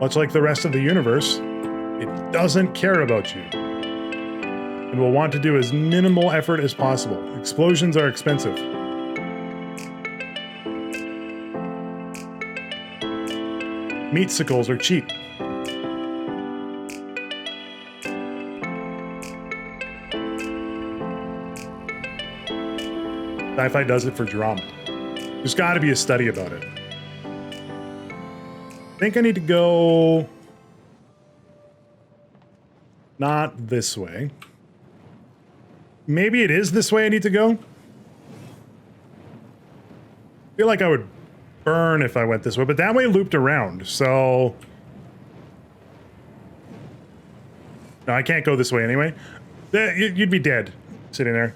Much like the rest of the universe, it doesn't care about you and will want to do as minimal effort as possible. Explosions are expensive. Meatsicles are cheap. Sci-fi does it for drama. There's got to be a study about it. I think I need to go... not this way. Maybe it is this way I need to go? I feel like I would burn if I went this way, but that way looped around, so... no, I can't go this way anyway. You'd be dead sitting there.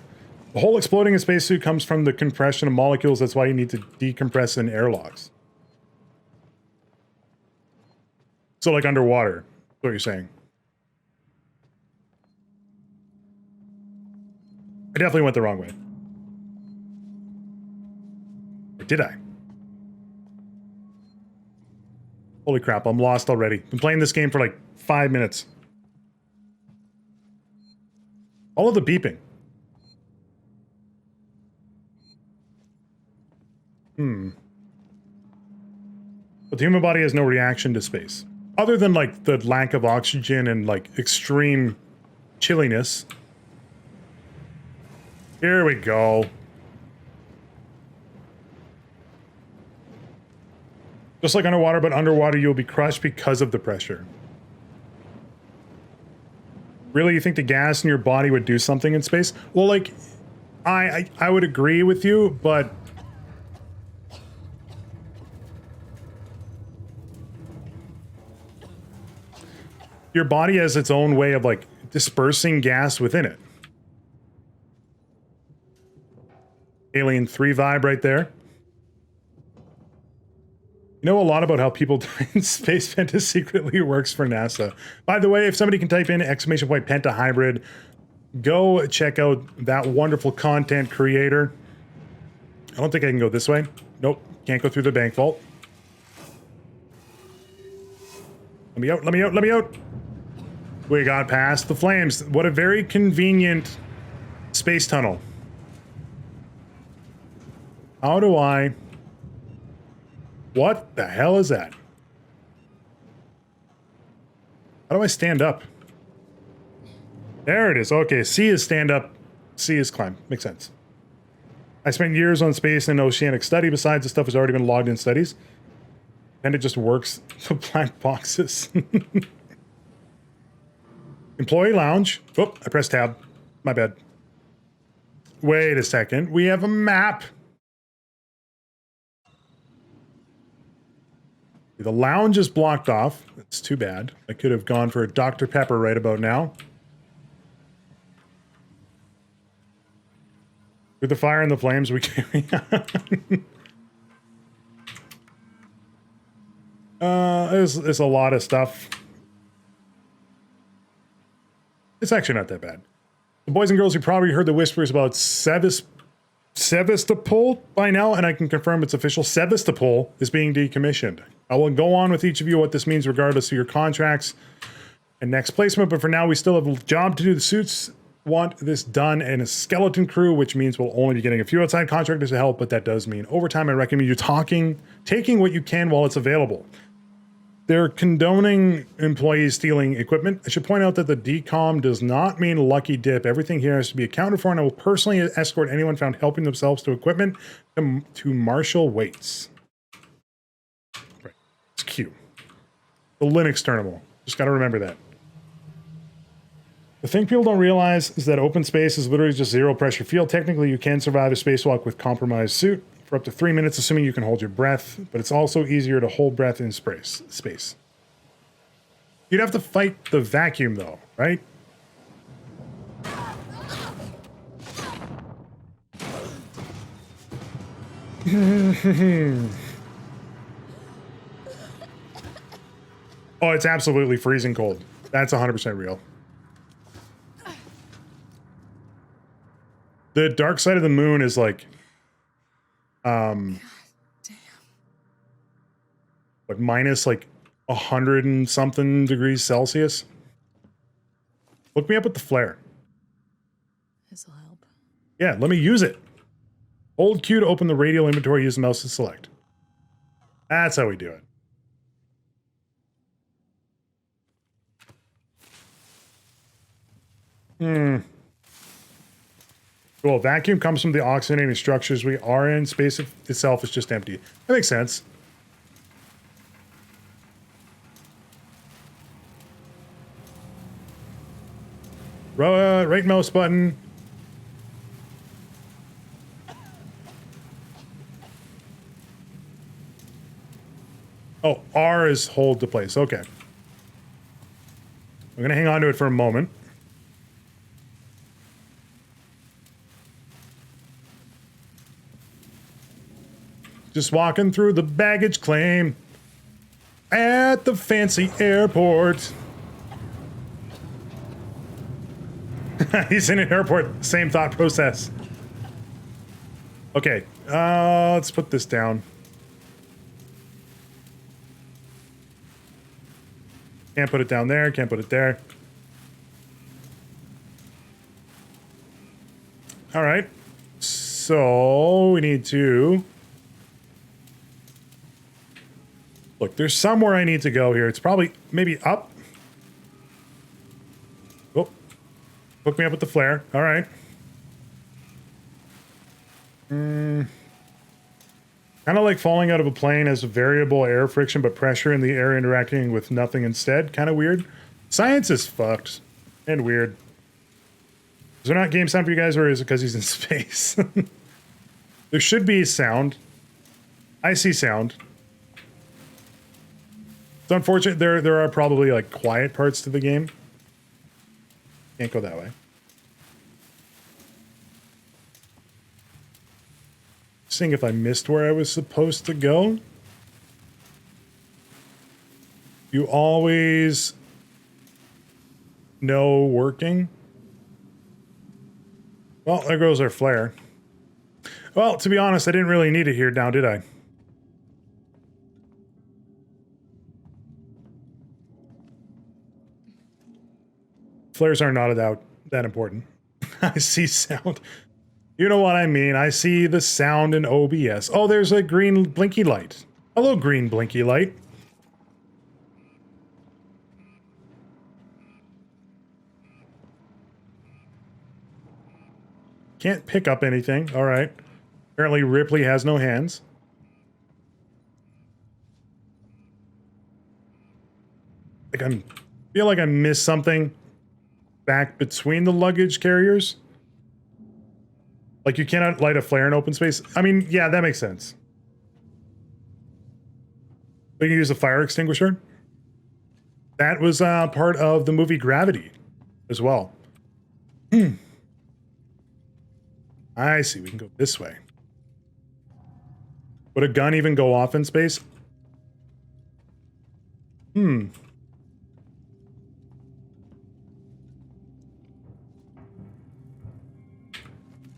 The whole exploding in spacesuit comes from the compression of molecules. That's why you need to decompress in airlocks. So like underwater, that's what you're saying. I definitely went the wrong way. Or did I? Holy crap, I'm lost already. Been playing this game for like 5 minutes. All of the beeping. But the human body has no reaction to space. Other than like the lack of oxygen and like extreme chilliness. Here we go. Just like underwater, but underwater you'll be crushed because of the pressure. Really, you think the gas in your body would do something in space? Well, like, I would agree with you, but... your body has its own way of, like, dispersing gas within it. Alien 3 vibe right there. You know a lot about how people die in space. Penta secretly works for NASA. By the way, if somebody can type in !Penta hybrid, go check out that wonderful content creator. I don't think I can go this way. Nope, can't go through the bank vault. Let me out, let me out, let me out. We got past the flames. What a very convenient space tunnel. How do I... what the hell is that? How do I stand up? There it is. Okay, C is stand up, C is climb. Makes sense. I spent years on space and oceanic study. Besides, the stuff has already been logged in studies. And it just works. The black boxes. Employee lounge. Oh, I pressed tab. My bad. Wait a second. We have a map. The lounge is blocked off. That's too bad. I could have gone for a Dr. Pepper right about now. With the fire and the flames we carry on. There's a lot of stuff. It's actually not that bad. The boys and girls, you probably heard the whispers about Sevastopol by now, and I can confirm it's official. Sevastopol is being decommissioned. I will go on with each of you what this means regardless of your contracts and next placement, but for now we still have a job to do. The suits want this done and a skeleton crew, which means we'll only be getting a few outside contractors to help, but that does mean overtime. I recommend you taking what you can while it's available. They're condoning employees stealing equipment. I should point out that the decom does not mean lucky dip. Everything here has to be accounted for, and I will personally escort anyone found helping themselves to equipment to Marshall Waits. Right. It's Q. The Linux terminal. Just got to remember that. The thing people don't realize is that open space is literally just zero pressure field. Technically, you can survive a spacewalk with compromised suit for up to 3 minutes, assuming you can hold your breath, but it's also easier to hold breath in space. You'd have to fight the vacuum, though, right? Oh, it's absolutely freezing cold. That's 100% real. The dark side of the moon is like... God damn. Like minus like 100 and something degrees Celsius. Look me up with the flare. This'll help. Yeah, let me use it. Hold Q to open the radial inventory, use the mouse to select. That's how we do it. Cool. Vacuum comes from the oxygenating structures we are in. Space itself is just empty. That makes sense. Right mouse button. Oh, R is hold to place. Okay. I'm going to hang on to it for a moment. Just walking through the baggage claim at the fancy airport. He's in an airport. Same thought process. Okay, let's put this down. Can't put it down there. Can't put it there. All right. So we need to... Look, there's somewhere I need to go here. It's probably maybe up. Oh, hook me up with the flare. All right. Kind of like falling out of a plane has variable air friction, but pressure in the air interacting with nothing instead. Kind of weird. Science is fucked and weird. Is there not game sound for you guys, or is it because he's in space? There should be sound. I see sound. It's unfortunate. There are probably like quiet parts to the game. Can't go that way. Seeing if I missed where I was supposed to go. You always know working. Well, there goes our flare. Well, to be honest, I didn't really need it here now, did I? Flares are not that important. I see sound. You know what I mean. I see the sound in OBS. Oh, there's a green blinky light. Hello, green blinky light. Can't pick up anything. All right. Apparently Ripley has no hands. Feel like I missed something back between the luggage carriers. Like you cannot light a flare in open space. I mean, yeah, that makes sense. We can use a fire extinguisher. That was part of the movie Gravity as well. I see. We can go this way. Would a gun even go off in space?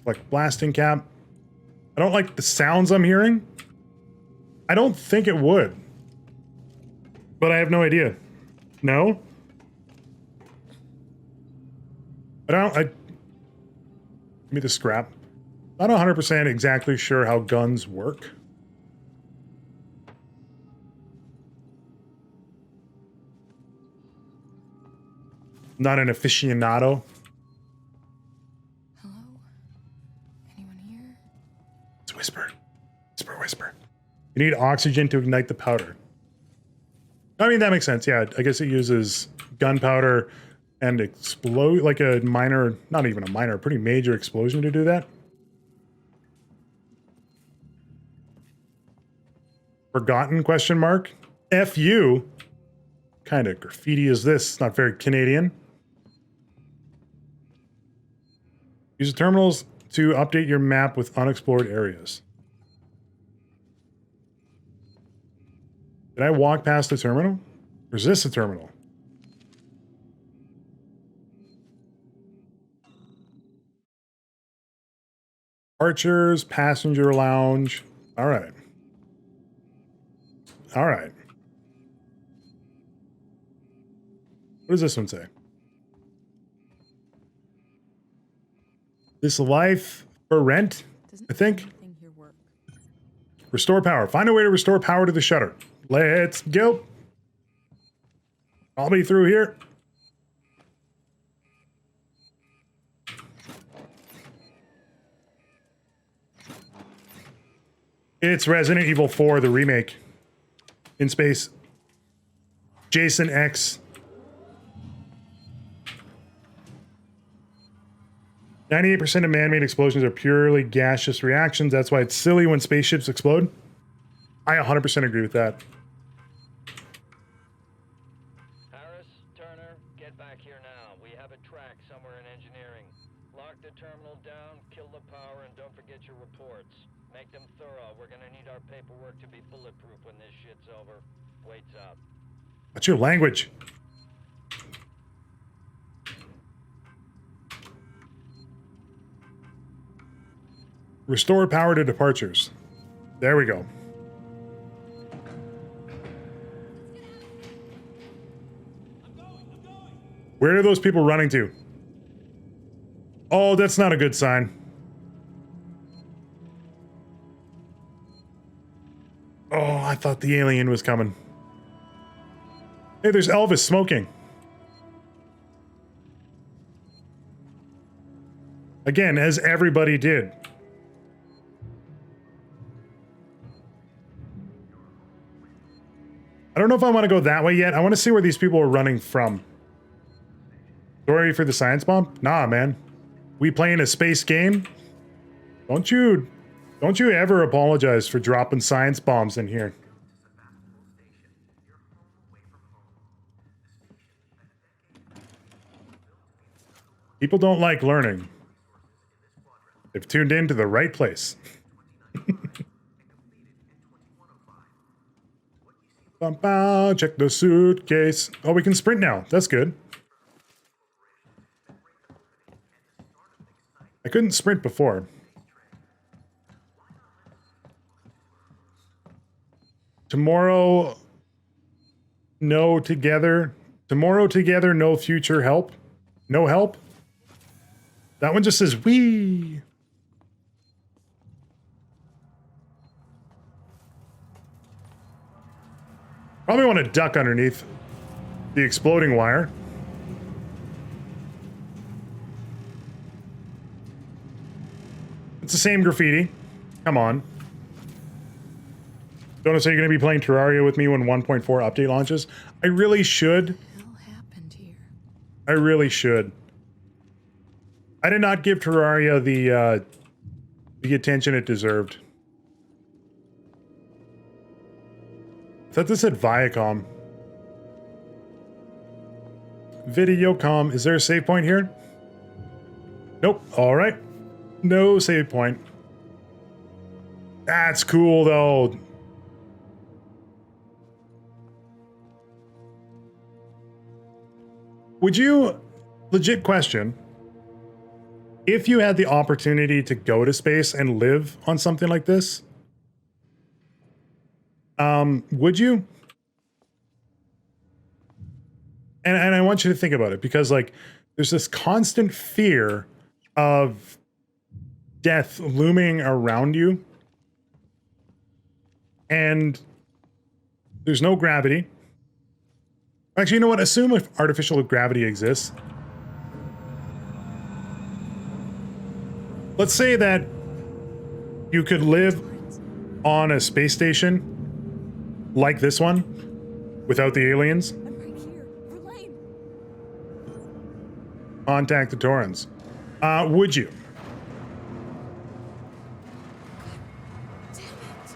Like blasting cap. I don't like the sounds I'm hearing. I don't think it would. But I have no idea. No? Give me the scrap. I'm not 100% exactly sure how guns work. Not an aficionado. Hello? Anyone here? It's whisper. Whisper, whisper. You need oxygen to ignite the powder. I mean, that makes sense. Yeah, I guess it uses gunpowder and explode like a minor, not even a minor, pretty major explosion to do that. Forgotten question mark? F you. Kind of graffiti is this? Not very Canadian. Use the terminals to update your map with unexplored areas. Did I walk past the terminal? Or is this the terminal? Archers, passenger lounge. All right. All right. What does this one say? This life for rent, I think. Anything here work? Restore power. Find a way to restore power to the shutter. Let's go. I'll be through here. It's Resident Evil 4, the remake. In space. Jason X. 98% of man-made explosions are purely gaseous reactions. That's why it's silly when spaceships explode. I 100% agree with that. Harris, Turner, get back here now. We have a track somewhere in engineering. Lock the terminal down, kill the power, and don't forget your reports. Make them thorough. We're gonna need our paperwork to be bulletproof when this shit's over. Waits up. What's your language? Restore power to departures. There we go. Where are those people running to? Oh, that's not a good sign. Oh, I thought the alien was coming. Hey, there's Elvis smoking. Again, as everybody did. I don't know if I want to go that way yet. I want to see where these people are running from. Sorry for the science bomb? Nah, man. We playing a space game? Don't you ever apologize for dropping science bombs in here. People don't like learning. They've tuned in to the right place. Check the suitcase. Oh, we can sprint now. That's good. I couldn't sprint before. Tomorrow, no together. Tomorrow together, no future help. No help? That one just says wee. Probably want to duck underneath the exploding wire. It's the same graffiti. Come on. Jonus, are you going to be playing Terraria with me when 1.4 update launches? I really should. What the hell happened here? I really should. I did not give Terraria the attention it deserved. I thought this said Viacom. Videocom. Is there a save point here? Nope. All right. No save point. That's cool, though. Would you, legit question, if you had the opportunity to go to space and live on something like this, would you? And I want you to think about it, because like there's this constant fear of death looming around you, and there's no gravity. Actually, you know what? Assume if artificial gravity exists. Let's say that you could live on a space station like this one without the aliens. I'm right here. Verlaine. Contact the Torrens. Would you? Damn it.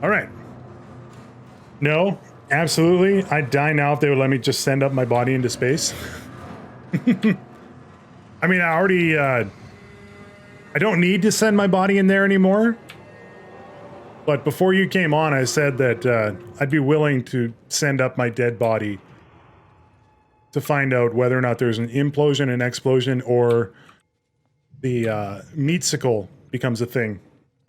All right. No, absolutely. I'd die now if they would let me just send up my body into space. I mean, I already, I don't need to send my body in there anymore. But before you came on, I said that I'd be willing to send up my dead body to find out whether or not there's an implosion, an explosion, or the meatsicle becomes a thing.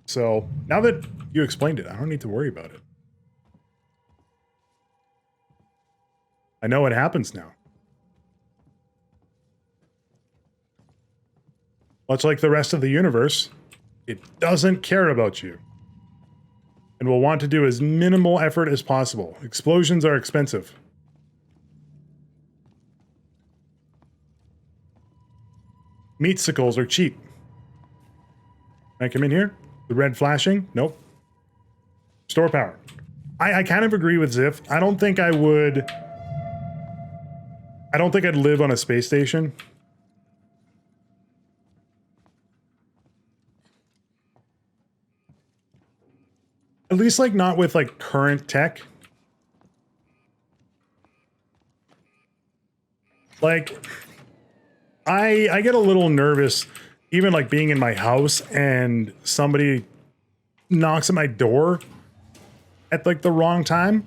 So now that you explained it, I don't need to worry about it. I know what happens now. Much like the rest of the universe, it doesn't care about you and will want to do as minimal effort as possible. Explosions are expensive. Meatsicles are cheap. Can I come in here? The red flashing? Nope. Store power. I kind of agree with Ziff. I don't think I'd live on a space station. At least like not with like current tech. Like I get a little nervous even like being in my house and somebody knocks at my door at like the wrong time.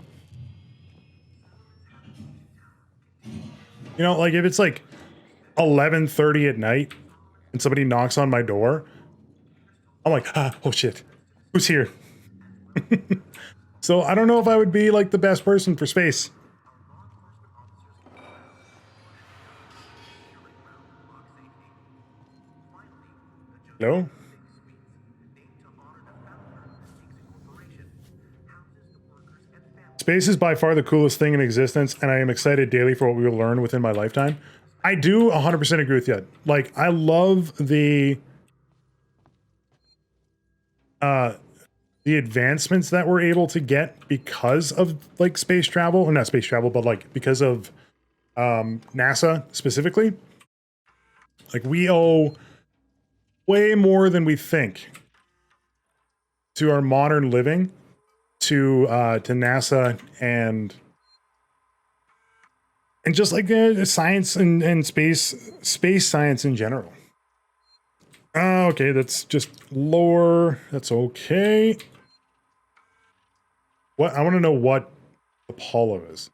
You know, like if it's like 11:30 at night and somebody knocks on my door, I'm like, oh shit, who's here? So I don't know if I would be like the best person for space. No? Space is by far the coolest thing in existence, and I am excited daily for what we will learn within my lifetime. I do 100% agree with you. Like, I love the advancements that we're able to get because of like space travel, or not space travel, but like because of NASA specifically. Like, we owe way more than we think to our modern living, to NASA and just like science and space science in general. Okay, that's just lore. That's okay. What I want to know what Apollo is.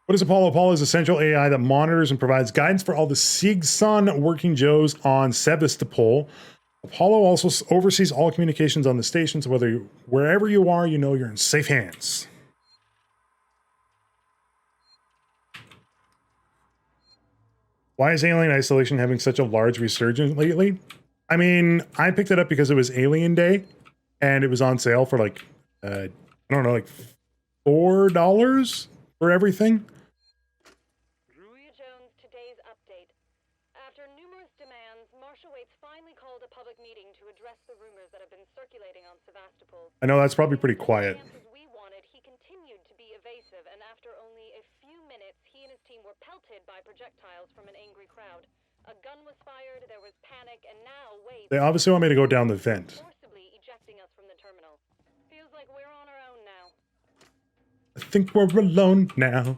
What is Apollo? Apollo is a central AI that monitors and provides guidance for all the Sigsun working Joes on Sevastopol. Apollo also oversees all communications on the station, so wherever you are, you know you're in safe hands. Why is Alien Isolation having such a large resurgence lately? I mean, I picked it up because it was Alien Day, and it was on sale for like, I don't know, like $4 for everything. Jones, today's update. After numerous demands, Marshal Waits finally called a public meeting to address the rumors that have been circulating on Sevastopol. I know that's probably pretty quiet. We wanted, he continued to be evasive, and after only a few minutes, he and his team were pelted by projectiles from an angry crowd. A gun was fired, there was panic, and now Waits... They obviously want me to go down the vent. ...forcibly ejecting us from the terminal. Feels like we're on our own now. I think we're alone now.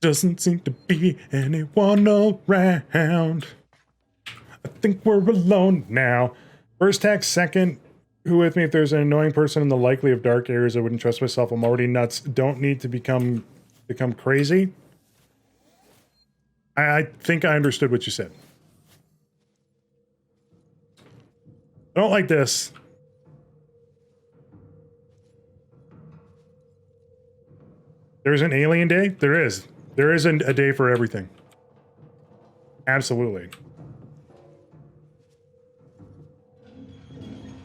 Doesn't seem to be anyone around. I think we're alone now. First text, second, who with me? If there's an annoying person in the likely of dark areas, I wouldn't trust myself. I'm already nuts. Don't need to become crazy. I think I understood what you said. I don't like this. There's an alien day? There is. There is a day for everything. Absolutely.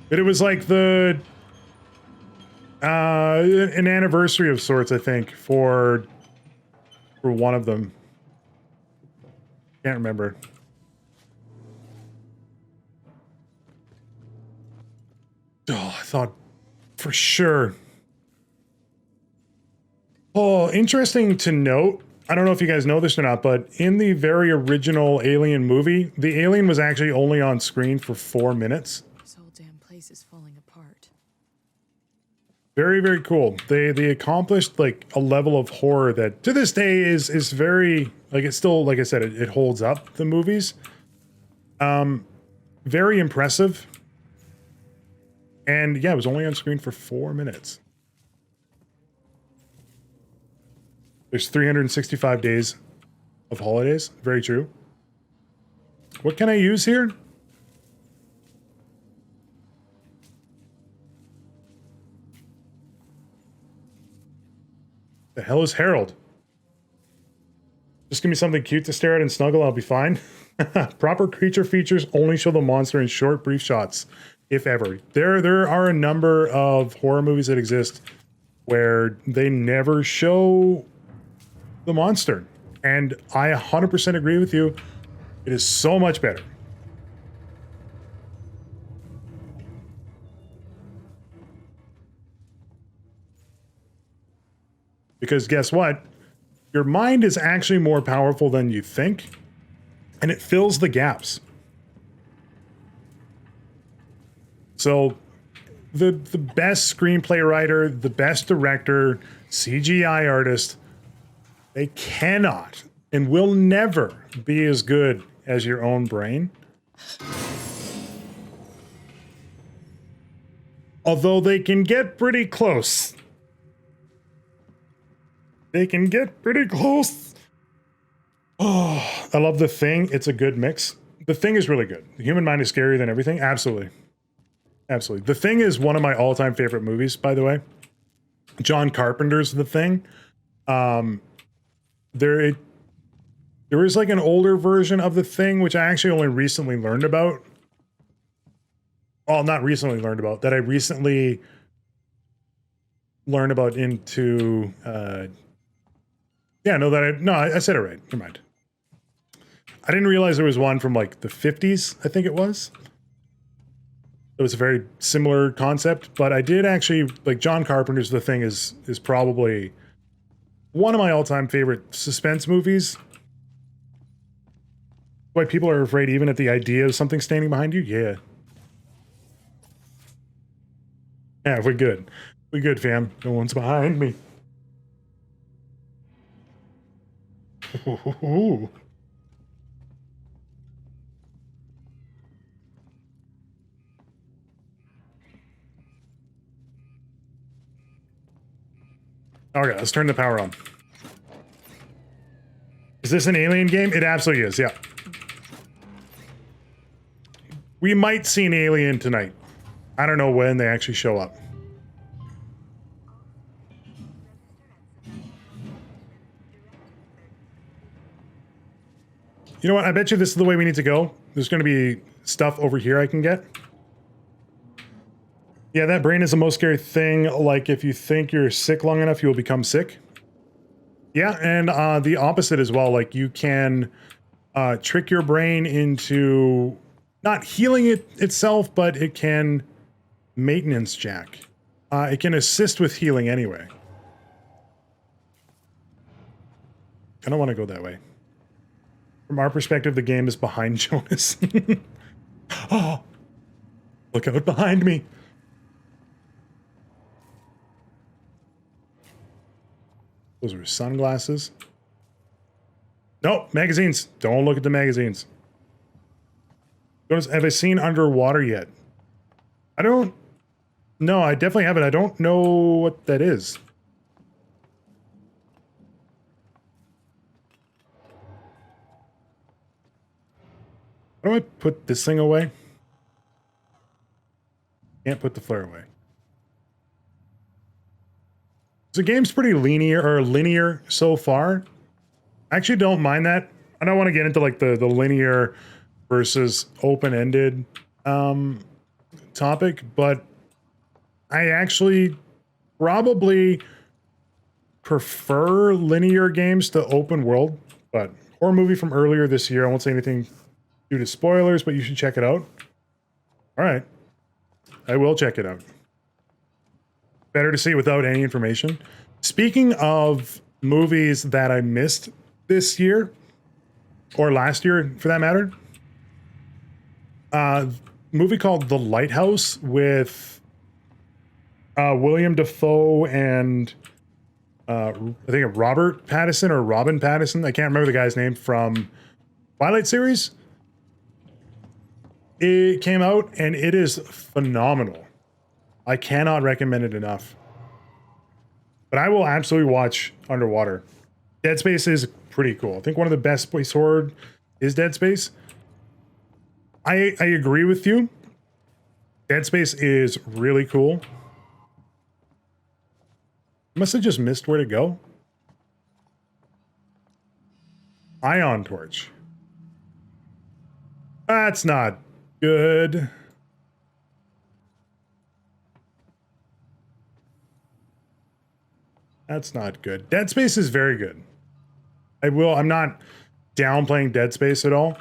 But it was like an anniversary of sorts, I think, for one of them. Can't remember. Oh, I thought for sure. Oh, interesting to note. I don't know if you guys know this or not, but in the very original Alien movie, the alien was actually only on screen for 4 minutes. This whole damn place is falling apart. Very, very cool. They accomplished like a level of horror that to this day is very, like, it's still, like I said, it holds up, the movies. Very impressive. And yeah, it was only on screen for 4 minutes. There's 365 days of holidays. Very true. What can I use here? The hell is Harold? Just give me something cute to stare at and snuggle, I'll be fine. Proper creature features only show the monster in short, brief shots, if ever. There are a number of horror movies that exist where they never show the monster. And I 100% agree with you. It is so much better. Because guess what? Your mind is actually more powerful than you think, and it fills the gaps. So the best screenplay writer, the best director, CGI artist, they cannot and will never be as good as your own brain. Although they can get pretty close. They can get pretty close. Oh, I love The Thing. It's a good mix. The Thing is really good. The human mind is scarier than everything. Absolutely. Absolutely. The Thing is one of my all-time favorite movies, by the way. John Carpenter's The Thing. There is like an older version of The Thing, which I actually only recently learned about. Well, not recently learned about, that I recently learned about into... I said it right. Never mind. I didn't realize there was one from like the 50s, I think it was. It was a very similar concept, but I did actually, like John Carpenter's The Thing is probably one of my all-time favorite suspense movies. Why people are afraid even at the idea of something standing behind you? Yeah. Yeah, we're good. We're good, fam. No one's behind me. Ooh. Okay, let's turn the power on. Is this an alien game? It absolutely is, yeah. We might see an alien tonight. I don't know when they actually show up. You know what? I bet you this is the way we need to go. There's going to be stuff over here I can get. Yeah, that brain is the most scary thing. Like, if you think you're sick long enough, you'll become sick. Yeah, and the opposite as well. Like, you can trick your brain into not healing itself, but it can maintenance jack. It can assist with healing anyway. I don't want to go that way. From our perspective, the game is behind Jonus. Oh, look out behind me. Those are sunglasses. No, magazines. Don't look at the magazines. Have I seen Underwater yet? I don't. No, I definitely haven't. I don't know what that is. How do I put this thing away? Can't put the flare away. So the game's pretty linear so far. I actually don't mind that. I don't want to get into like the linear versus open-ended topic, but I actually probably prefer linear games to open world. But horror movie from earlier this year. I won't say anything due to spoilers, but you should check it out. All right. I will check it out. Better to see without any information. Speaking of movies that I missed this year, or last year for that matter, movie called The Lighthouse with William Dafoe and I think Robert Pattinson or Robin Pattinson. I can't remember the guy's name from Twilight series. It came out and it is phenomenal. I cannot recommend it enough. But I will absolutely watch Underwater. Dead Space is pretty cool. I think one of the best space horror is Dead Space. I agree with you. Dead Space is really cool. Must have just missed where to go. Ion torch. That's not good. That's not good. Dead Space is very good. I'm not downplaying Dead Space at all.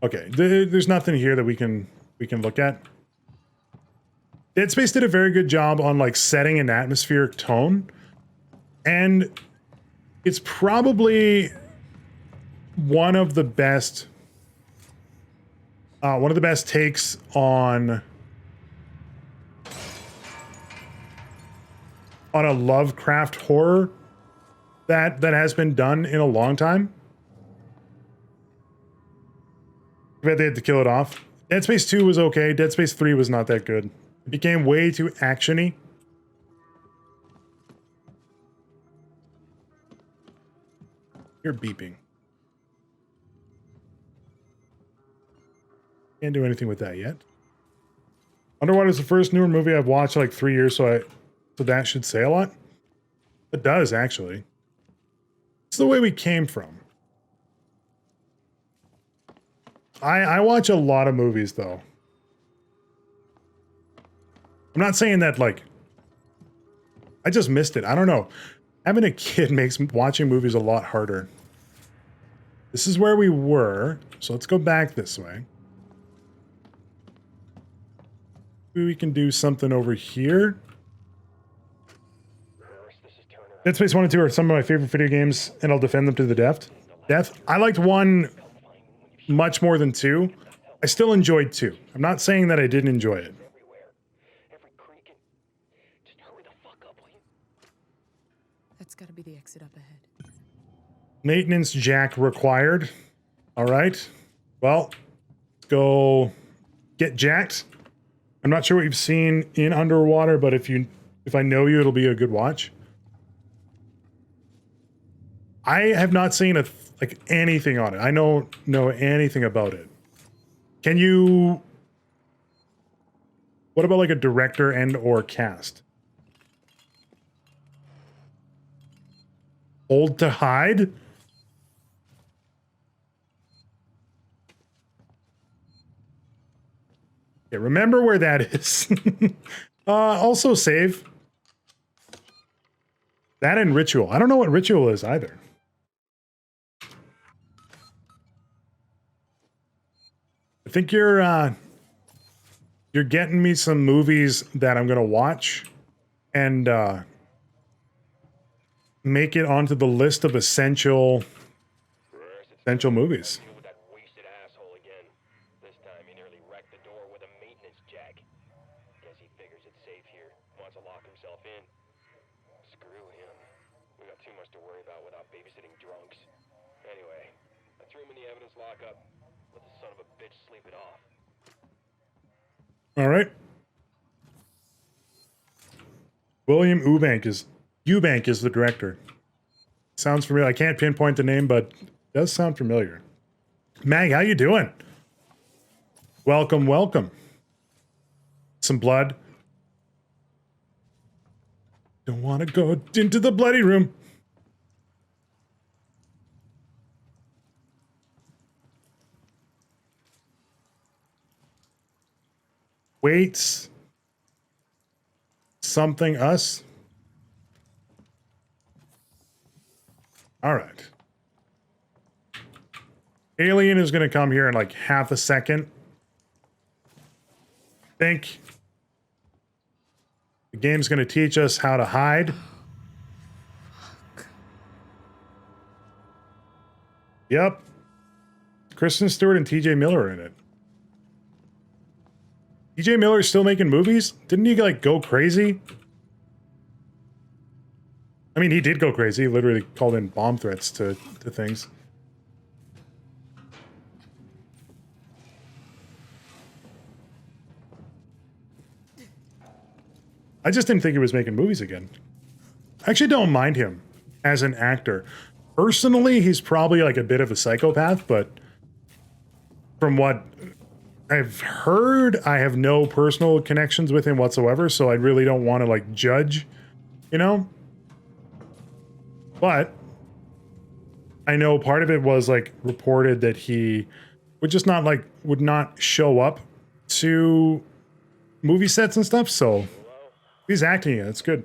Okay, there's nothing here that we can look at. Dead Space did a very good job on like setting an atmospheric tone, and it's probably one of the best takes on a Lovecraft horror that has been done in a long time. I bet they had to kill it off. Dead Space 2 was okay. Dead Space 3 was not that good. It became way too action-y. You're beeping. Can't do anything with that yet. Underwater is the first newer movie I've watched in like 3 years, so that should say a lot. It does, actually. It's the way we came from. I watch a lot of movies, though. I'm not saying that, like, I just missed it. I don't know. Having a kid makes watching movies a lot harder. This is where we were, so let's go back this way. Maybe we can do something over here. Dead Space 1 and 2 are some of my favorite video games, and I'll defend them to the death. I liked 1 much more than 2. I still enjoyed 2. I'm not saying that I didn't enjoy it. That's gotta be the exit up ahead. Maintenance jack required. All right. Well, let's go get jacked. I'm not sure what you've seen in Underwater, but if I know you, it'll be a good watch. I have not seen anything on it. I don't know anything about it. Can you... What about like a director and or cast? Hold to hide? Okay, remember where that is. Also save. That and Ritual. I don't know what Ritual is either. I think you're getting me some movies that I'm gonna watch and make it onto the list of essential movies. That wasted asshole again. This time he nearly wrecked the door with a maintenance jack. Guess he figures it's safe here. Wants to lock himself in. Screw him. We got too much to worry about without babysitting drunks. Anyway, I threw him in the evidence lockup. Let the son of a bitch sleep it off. All right. William Eubank is the director. Sounds familiar. I can't pinpoint the name, but it does sound familiar. Mag, how you doing? Welcome, welcome. Some blood. Don't want to go into the bloody room. Waits. Something us. All right. Alien is going to come here in like half a second. Think the game's going to teach us how to hide. Yep. Kristen Stewart and TJ Miller are in it. TJ Miller is still making movies? Didn't he like go crazy? I mean, he did go crazy. He literally called in bomb threats to things. I just didn't think he was making movies again. I actually don't mind him as an actor. Personally, he's probably like a bit of a psychopath, but from what I've heard, I have no personal connections with him whatsoever, so I really don't want to like judge, you know? But I know part of it was like reported that he would just not like would not show up to movie sets and stuff. So he's acting it. It's good.